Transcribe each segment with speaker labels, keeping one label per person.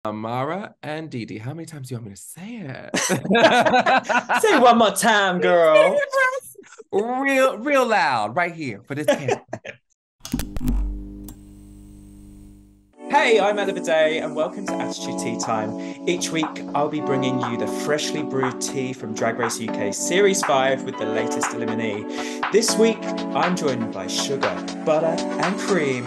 Speaker 1: Amara and Dee Dee. How many times do you want me to say it?
Speaker 2: Say it one more time, girl.
Speaker 1: real loud, right here for this camera.
Speaker 2: Hey, I'm Ella Vaday and welcome to Attitude Tea Time. Each week, I'll be bringing you the freshly brewed tea from Drag Race UK Series 5 with the latest eliminee. This week, I'm joined by sugar, butter and cream.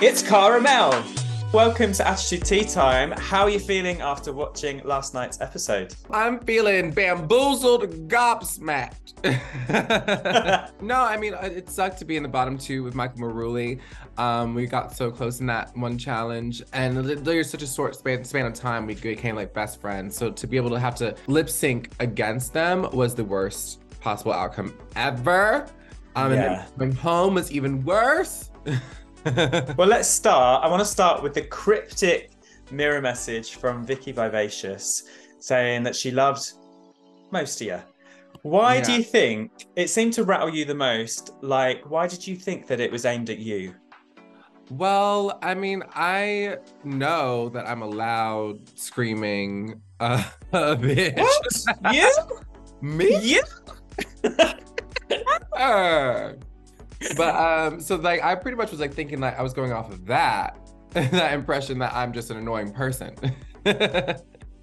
Speaker 2: It's Cara Melle. Welcome to Attitude Tea Time. How are you feeling after watching last night's episode?
Speaker 1: I'm feeling bamboozled, gobsmacked. No, I mean, it sucked to be in the bottom two with Michael Maruli. We got so close in that one challenge, and there's such a short span of time we became like best friends. So to be able to have to lip sync against them was the worst possible outcome ever. And then going home was even worse.
Speaker 2: Well, let's start. I want to start with the cryptic mirror message from Vicki Vivacious saying that she loved most of you. Why do you think it seemed to rattle you the most? Like, why did you think that it was aimed at you?
Speaker 1: Well, I mean, I know that I'm a loud, screaming bitch.
Speaker 2: What? You?
Speaker 1: Me?
Speaker 2: You?
Speaker 1: But so like I pretty much was like thinking like I was going off of that impression that I'm just an annoying person.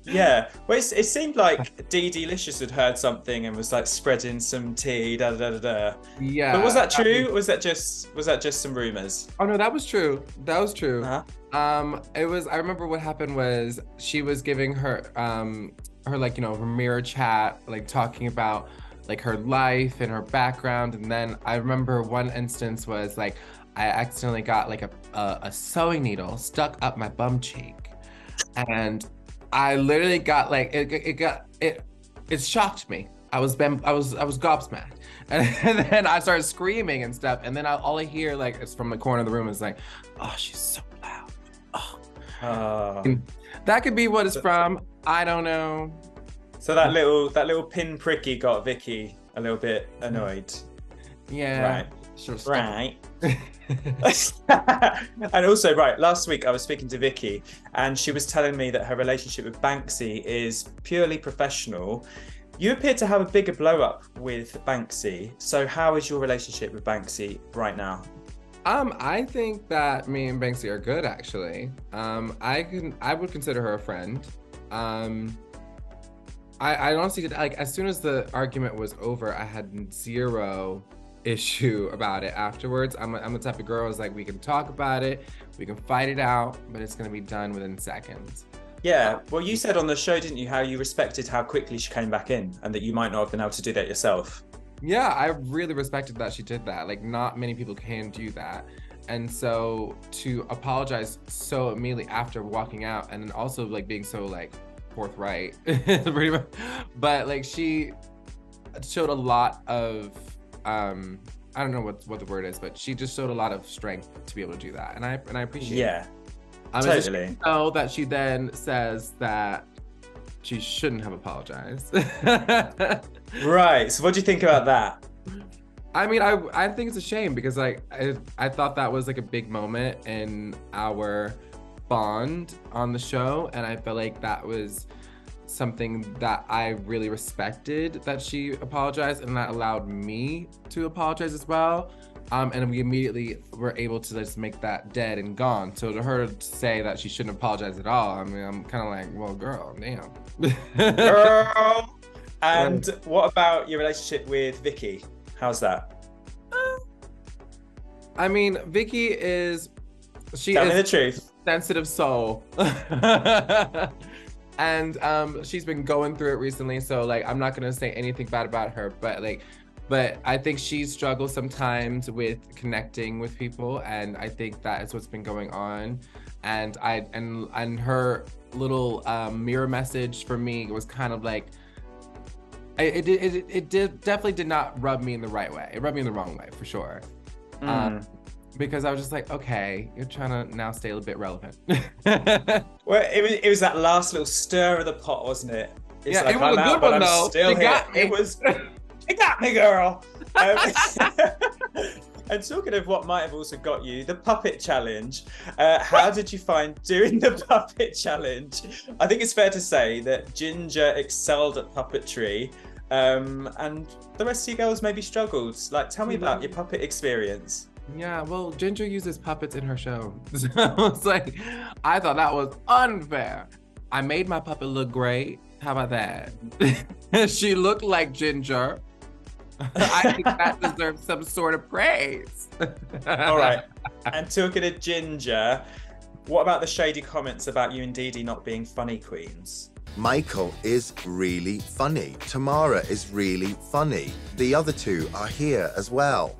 Speaker 2: Yeah, well, it seemed like Dee Dee Licious had heard something and was like spreading some tea, da da da da.
Speaker 1: Yeah.
Speaker 2: But was that true? Was that just some rumors?
Speaker 1: Oh no, that was true. That was true.
Speaker 2: Uh-huh.
Speaker 1: It was. I remember what happened was she was giving her like her mirror chat, like talking about like her life and her background, and then I remember one instance was like I accidentally got like a sewing needle stuck up my bum cheek, and I literally got like it shocked me. I was gobsmacked, and then I started screaming and stuff, and then all I hear like is from the corner of the room is like, oh, she's so loud. Oh, that could be what it's from. I don't know.
Speaker 2: So that little pin pricky got Vicki a little bit annoyed.
Speaker 1: Yeah.
Speaker 2: Right.
Speaker 1: Sure.
Speaker 2: Right. And also, right, last week I was speaking to Vicki and she was telling me that her relationship with Banksie is purely professional. You appear to have a bigger blow up with Banksie. So how is your relationship with Banksie right now?
Speaker 1: I think that me and Banksie are good actually. I would consider her a friend. I honestly did, like, as soon as the argument was over, I had zero issue about it afterwards. I'm the type of girl who's like, we can talk about it, we can fight it out, but it's gonna be done within seconds.
Speaker 2: Yeah, well, you said on the show, didn't you, how you respected how quickly she came back in and that you might not have been able to do that yourself.
Speaker 1: Yeah, I really respected that she did that. Like, not many people can do that. And so to apologize so immediately after walking out, and then also like being so like forthright, pretty much. But like she showed a lot of I don't know what the word is, but she just showed a lot of strength to be able to do that, and I appreciate it.
Speaker 2: Totally.
Speaker 1: So that she then says that she shouldn't have apologized.
Speaker 2: Right. So what do you think about that?
Speaker 1: I mean, I think it's a shame because like I thought that was like a big moment in our bond on the show, and I felt like that was something that I really respected, that she apologized, and that allowed me to apologize as well. And we immediately were able to just make that dead and gone. So to her to say that she shouldn't apologize at all, I mean, I'm kind of like, well, girl, damn.
Speaker 2: Girl. And what about your relationship with Vicki? How's that?
Speaker 1: I mean, Vicki is,
Speaker 2: Tell me the truth.
Speaker 1: Sensitive soul. And she's been going through it recently, so like I'm not gonna say anything bad about her, but I think she struggles sometimes with connecting with people, and I think that is what's been going on. And her little mirror message for me was kind of like it definitely did not rub me in the right way. It rubbed me in the wrong way for sure. Because I was just like, okay, you're trying to now stay a little bit relevant.
Speaker 2: Well, it was that last little stir of the pot, wasn't it? It's
Speaker 1: yeah,
Speaker 2: like,
Speaker 1: it was a good one though.
Speaker 2: Still here. It got me, girl. And talking of what might have also got you, the puppet challenge. How did you find doing the puppet challenge? I think it's fair to say that Ginger excelled at puppetry, and the rest of you girls maybe struggled. Like, tell me about your puppet experience.
Speaker 1: Yeah, well, Ginger uses puppets in her show. So it's like, I thought that was unfair. I made my puppet look great. How about that? She looked like Ginger. I think that deserves some sort of praise.
Speaker 2: All right. And talking of Ginger, what about the shady comments about you and Dee Dee not being funny queens?
Speaker 3: Michael is really funny. Tomara is really funny. The other two are here as well.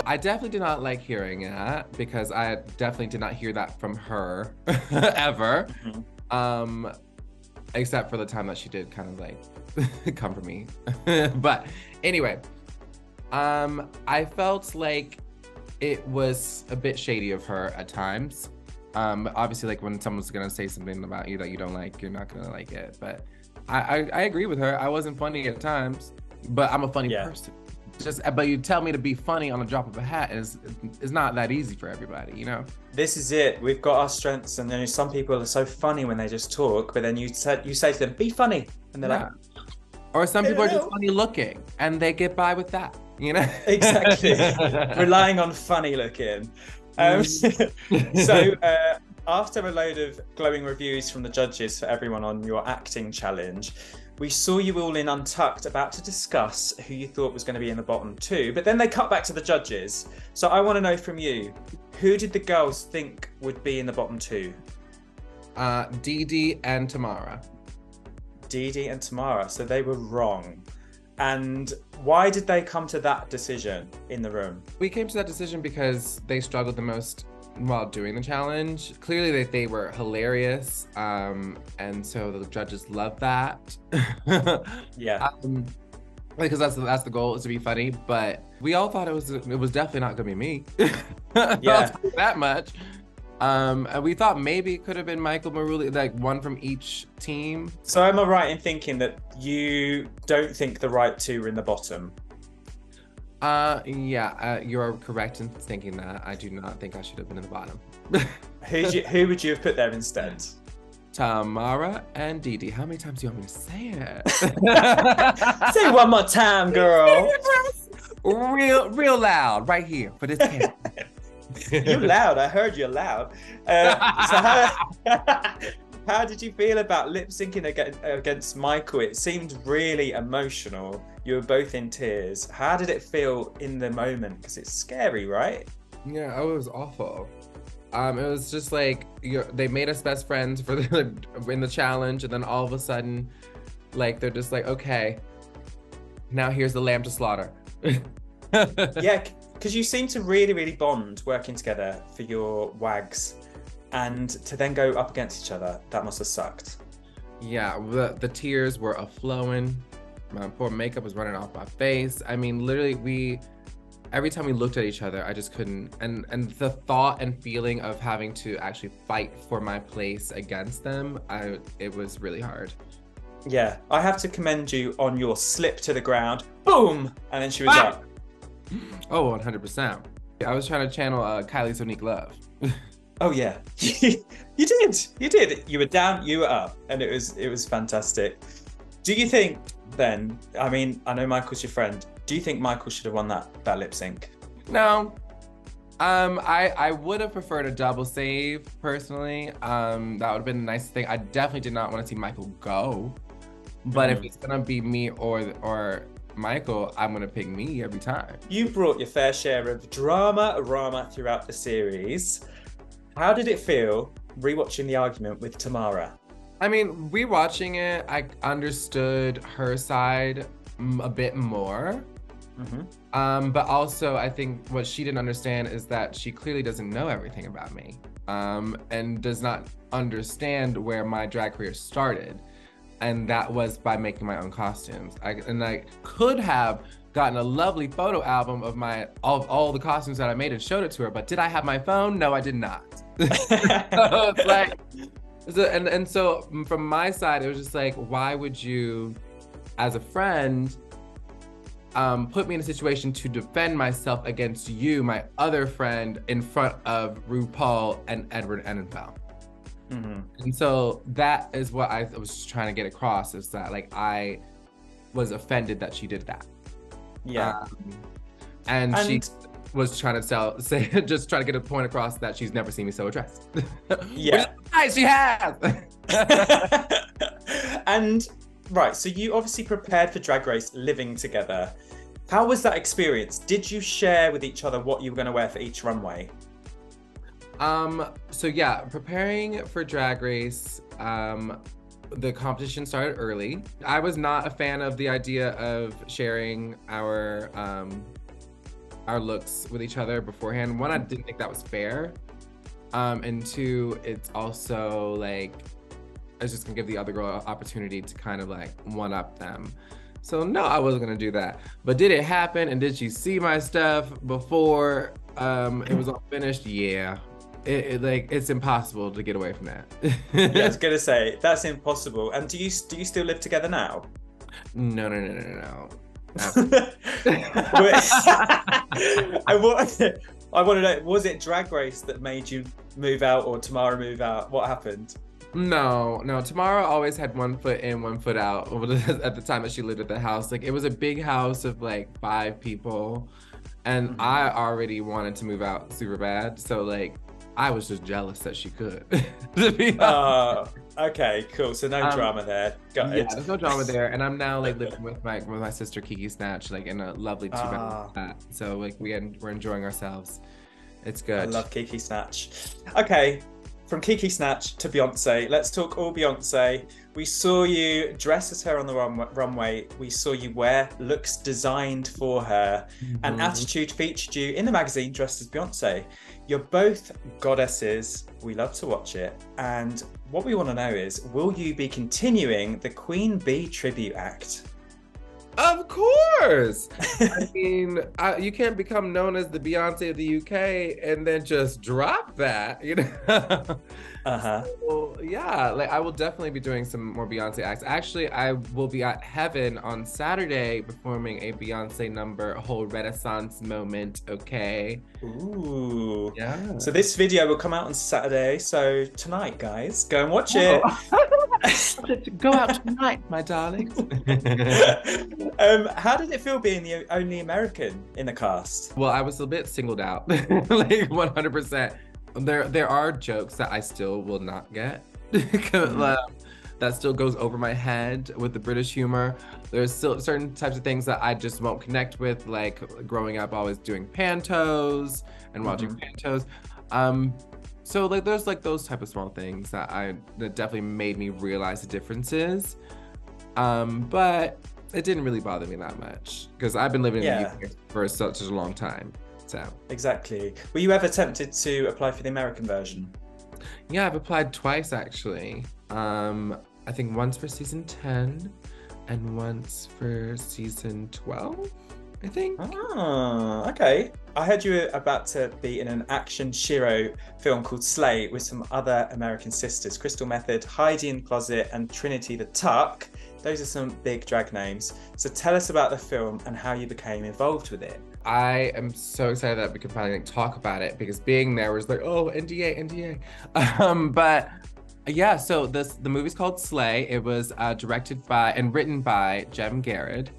Speaker 1: I definitely did not like hearing that because I definitely did not hear that from her ever. Mm-hmm. Except for the time that she did kind of like come for me. But anyway, I felt like it was a bit shady of her at times. Obviously, like when someone's gonna say something about you that you don't like, you're not gonna like it. But I agree with her. I wasn't funny at times, but I'm a funny person. But you tell me to be funny on a drop of a hat is not that easy for everybody, you know?
Speaker 2: This is it. We've got our strengths, and then some people are so funny when they just talk, but then you say to them, be funny. And they're like...
Speaker 1: Or some people are just funny looking, and they get by with that, you know?
Speaker 2: Exactly. Relying on funny looking. So after a load of glowing reviews from the judges for everyone on your acting challenge, we saw you all in Untucked about to discuss who you thought was going to be in the bottom two, but then they cut back to the judges. So I want to know from you, who did the girls think would be in the bottom two?
Speaker 1: Dee Dee and Tomara.
Speaker 2: Dee Dee and Tomara, so they were wrong. And why did they come to that decision in the room?
Speaker 1: We came to that decision because they struggled the most while doing the challenge. Clearly they were hilarious, and so the judges loved that.
Speaker 2: Yeah.
Speaker 1: Because that's the goal, is to be funny. But we all thought it was definitely not gonna be me.
Speaker 2: Yeah.
Speaker 1: That much. And we thought maybe it could have been Michael Maruli, like one from each team.
Speaker 2: So am I right in thinking that you don't think the right two were in the bottom?
Speaker 1: Yeah, you're correct in thinking that. I do not think I should have been in the bottom.
Speaker 2: Who would you have put there instead?
Speaker 1: Tamara and Dee Dee. How many times do you want me to say it?
Speaker 2: Say it one more time, girl.
Speaker 1: Real loud, right here for this camera.
Speaker 2: You're loud. I heard you're loud. So how did you feel about lip syncing against Michael? It seemed really emotional. You were both in tears. How did it feel in the moment? Because it's scary, right?
Speaker 1: Yeah, it was awful. It was just like they made us best friends in the challenge, and then all of a sudden, like they're just like, okay, now here's the lamb to slaughter.
Speaker 2: Yeah, because you seem to really, really bond working together for your WAGs, and to then go up against each other, that must have sucked.
Speaker 1: Yeah, the tears were a-flowing. My poor makeup was running off my face. I mean, literally, every time we looked at each other, I just couldn't. And the thought and feeling of having to actually fight for my place against them, it was really hard.
Speaker 2: Yeah, I have to commend you on your slip to the ground, boom, and then she was up.
Speaker 1: Oh, 100%. I was trying to channel Kylie's Unique Love.
Speaker 2: Oh yeah, you did. You were down, you were up, and it was fantastic. Do you think then? I mean, I know Michael's your friend. Do you think Michael should have won that lip sync?
Speaker 1: No. I would have preferred a double save personally. That would have been the nicest thing. I definitely did not want to see Michael go. But if it's gonna be me or Michael, I'm gonna pick me every time. You
Speaker 2: brought your fair share of drama throughout the series. How did it feel rewatching the argument with Tomara?
Speaker 1: I mean, rewatching it, I understood her side a bit more. Mm-hmm. But also, I think what she didn't understand is that she clearly doesn't know everything about me, and does not understand where my drag career started. And that was by making my own costumes. I could have gotten a lovely photo album of all the costumes that I made and showed it to her, but did I have my phone? No, I did not. So it's like, so from my side, it was just like, why would you, as a friend, put me in a situation to defend myself against you, my other friend, in front of RuPaul and Edward Enninful. And so that is what I was just trying to get across, is that like I was offended that she did that.
Speaker 2: Yeah.
Speaker 1: And she was trying to just trying to get a point across that she's never seen me so addressed.
Speaker 2: Yeah.
Speaker 1: Which, she has.
Speaker 2: And right, so you obviously prepared for Drag Race living together. How was that experience? Did you share with each other what you were going to wear for each runway?
Speaker 1: So yeah, preparing for Drag Race, the competition started early. I was not a fan of the idea of sharing our looks with each other beforehand. One, I didn't think that was fair. And two, it's also like, I was just gonna give the other girl an opportunity to kind of like one up them. So no, I wasn't gonna do that. But did it happen? And did she see my stuff before it was all finished? Yeah. It's impossible to get away from that.
Speaker 2: Yeah, I was gonna say that's impossible. And do you still live together now?
Speaker 1: No.
Speaker 2: I want to know, was it Drag Race that made you move out, or Tomara move out? What happened?
Speaker 1: No. Tomara always had one foot in, one foot out at the time that she lived at the house. Like, it was a big house of like 5 people, and I already wanted to move out super bad. So like, I was just jealous that she could. To be honest.
Speaker 2: Okay, cool. So no drama there. Got it.
Speaker 1: Yeah, there's no drama there. And I'm now like living with my sister Kiki Snatch, like in a lovely 2-bedroom flat. So like we're enjoying ourselves. It's good.
Speaker 2: I love Kiki Snatch. Okay, from Kiki Snatch to Beyoncé. Let's talk all Beyoncé. We saw you dress as her on the runway. We saw you wear looks designed for her. And Attitude featured you in the magazine dressed as Beyoncé. You're both goddesses. We love to watch it. And what we want to know is, will you be continuing the Queen Bee tribute act?
Speaker 1: Of course. I mean, you can't become known as the Beyoncé of the UK and then just drop that, you know? So, yeah, like I will definitely be doing some more Beyoncé acts. Actually, I will be at Heaven on Saturday performing a Beyoncé number, a whole Renaissance moment, okay?
Speaker 2: Ooh.
Speaker 1: Yeah.
Speaker 2: So this video will come out on Saturday. So tonight, guys, go and watch it.
Speaker 1: Go out tonight, my darlings.
Speaker 2: How did it feel being the only American in the cast?
Speaker 1: Well, I was a bit singled out, like 100%. There are jokes that I still will not get. That still goes over my head with the British humor. There's still certain types of things that I just won't connect with, like growing up always doing pantos and watching pantos. So like there's like those type of small things that definitely made me realize the differences. But it didn't really bother me that much because I've been living in the UK for such a long time. So
Speaker 2: exactly. Were you ever tempted to apply for the American version?
Speaker 1: Yeah, I've applied twice actually. I think once for season 10 and once for season 12, I think.
Speaker 2: Oh, okay. I heard you were about to be in an action Shiro film called Slay with some other American sisters, Crystal Method, Heidi in Closet, and Trinity the Tuck. Those are some big drag names. So tell us about the film and how you became involved with it.
Speaker 1: I am so excited that we can finally talk about it because being there was like, oh, NDA. But yeah, so the movie's called Slay. It was directed by and written by Jem Garrett.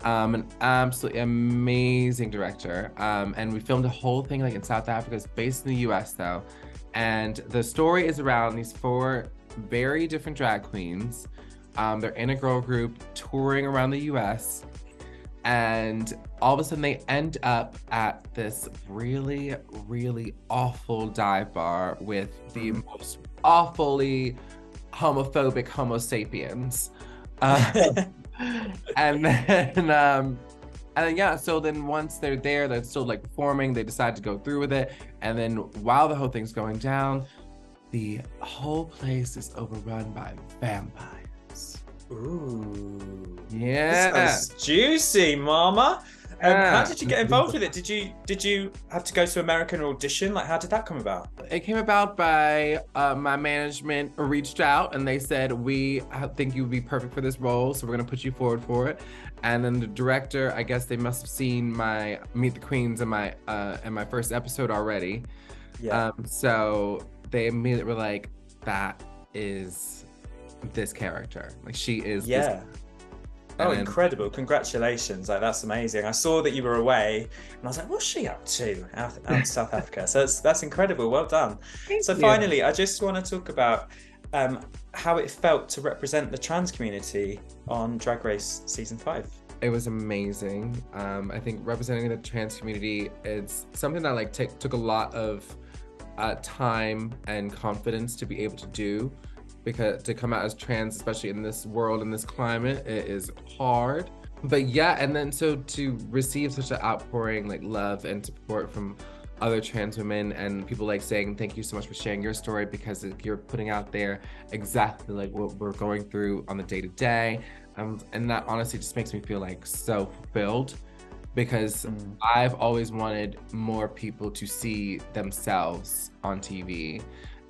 Speaker 1: An absolutely amazing director. And we filmed the whole thing like in South Africa. It's based in the US though. And the story is around these 4 very different drag queens. They're in a girl group touring around the US. And all of a sudden they end up at this really, really awful dive bar with the most awfully homophobic Homo sapiens. And then yeah, so then once they're there, they're still like performing, they decide to go through with it. And then while the whole thing's going down, the whole place is overrun by vampires.
Speaker 2: Ooh.
Speaker 1: Yeah.
Speaker 2: This sounds juicy, mama. How did you get involved with it? Did you have to go to America and audition? Like, how did that come about?
Speaker 1: It came about by my management reached out and they said, we think you would be perfect for this role, so we're gonna put you forward for it. And then the director, I guess they must have seen my Meet the Queens in my first episode already.
Speaker 2: Yeah.
Speaker 1: So they immediately were like, that is this character. Like, she is
Speaker 2: Yeah.
Speaker 1: this.
Speaker 2: Oh,
Speaker 1: And
Speaker 2: incredible. Congratulations. Like, that's amazing. I saw that you were away and I was like, what's she up to out in South Africa? So that's incredible. Well done. So finally, I just want to talk about how it felt to represent the trans community on Drag Race Season 5.
Speaker 1: It was amazing. I think representing the trans community, it's something that like took a lot of time and confidence to be able to do, because to come out as trans, especially in this world, in this climate, it is hard. But yeah, and then so to receive such an outpouring, like love and support from other trans women and people like saying, thank you so much for sharing your story, because you're putting out there exactly like what we're going through on the day to day. And that honestly just makes me feel like so fulfilled, because I've always wanted more people to see themselves on TV.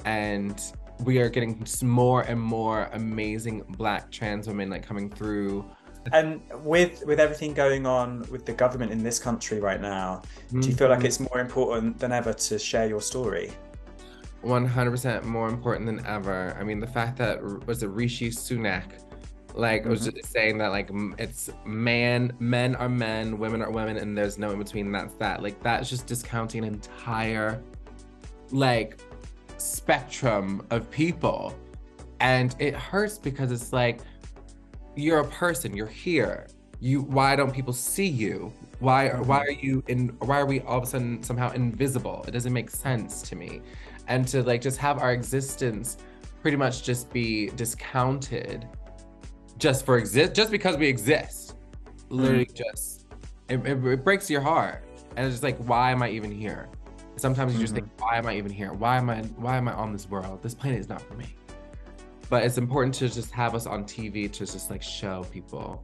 Speaker 1: And we are getting more and more amazing Black trans women like coming through.
Speaker 2: And with everything going on with the government in this country right now, do you feel like it's more important than ever to share your story?
Speaker 1: 100% more important than ever. I mean, the fact that was it Rishi Sunak, like was just saying that like it's men are men, women are women, and there's no in between. That's that. Like that's just discounting an entire like spectrum of people, and it hurts because it's like, you're a person, you're here, why don't people see you? Why are we all of a sudden somehow invisible? It doesn't make sense to me. And to like just have our existence pretty much just be discounted just because we exist, literally just it breaks your heart. And it's just like, why am I even here? Sometimes you just think, why am I even here? Why am I on this world? This planet is not for me. But it's important to just have us on TV to just like show people.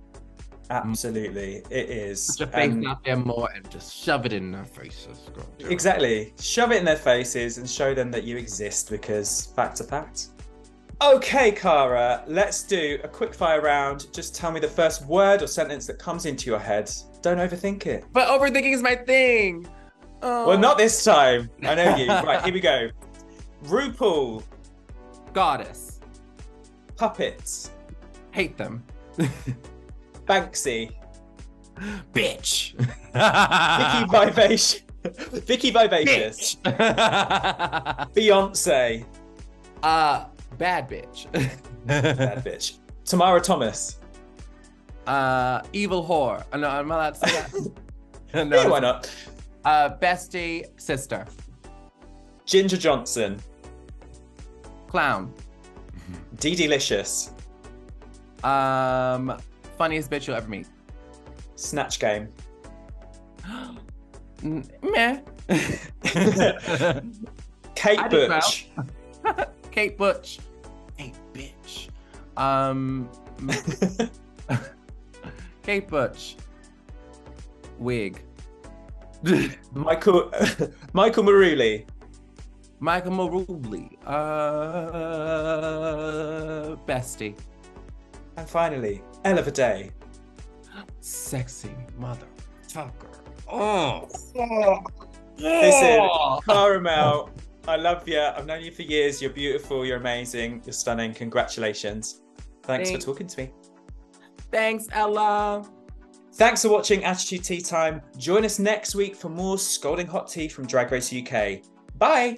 Speaker 2: Absolutely, it is.
Speaker 1: Put your face out there more and just shove it in their faces.
Speaker 2: Exactly, shove it in their faces and show them that you exist, because facts are facts. Okay, Cara, let's do a quick fire round. Just tell me the first word or sentence that comes into your head. Don't overthink it.
Speaker 1: But overthinking is my thing. Oh.
Speaker 2: Well, not this time. I know you. Right, here we go. RuPaul.
Speaker 1: Goddess.
Speaker 2: Puppets.
Speaker 1: Hate them.
Speaker 2: Banksy.
Speaker 1: Bitch.
Speaker 2: Vicki Vivacious. Beyoncé.
Speaker 1: Bad bitch.
Speaker 2: Bad bitch. Tomara Thomas.
Speaker 1: Evil whore. No, I'm not allowed to say that.
Speaker 2: No, yeah, why not?
Speaker 1: Bestie, sister.
Speaker 2: Ginger Johnson.
Speaker 1: Clown.
Speaker 2: D-Delicious.
Speaker 1: Funniest bitch you'll ever meet.
Speaker 2: Snatch Game.
Speaker 1: Meh.
Speaker 2: Kate Butch.
Speaker 1: Kate Butch. Hey, bitch. Kate Butch. Wig.
Speaker 2: Michael Maruli.
Speaker 1: Michael Maruli. Bestie.
Speaker 2: And finally, Ella Vaday.
Speaker 1: Sexy motherfucker. Oh.
Speaker 2: Listen, Cara Melle, I love you. I've known you for years. You're beautiful. You're amazing. You're stunning. Congratulations. Thanks for talking to me.
Speaker 1: Thanks, Ella.
Speaker 2: Thanks for watching Attitude Tea Time. Join us next week for more scalding hot tea from Drag Race UK. Bye.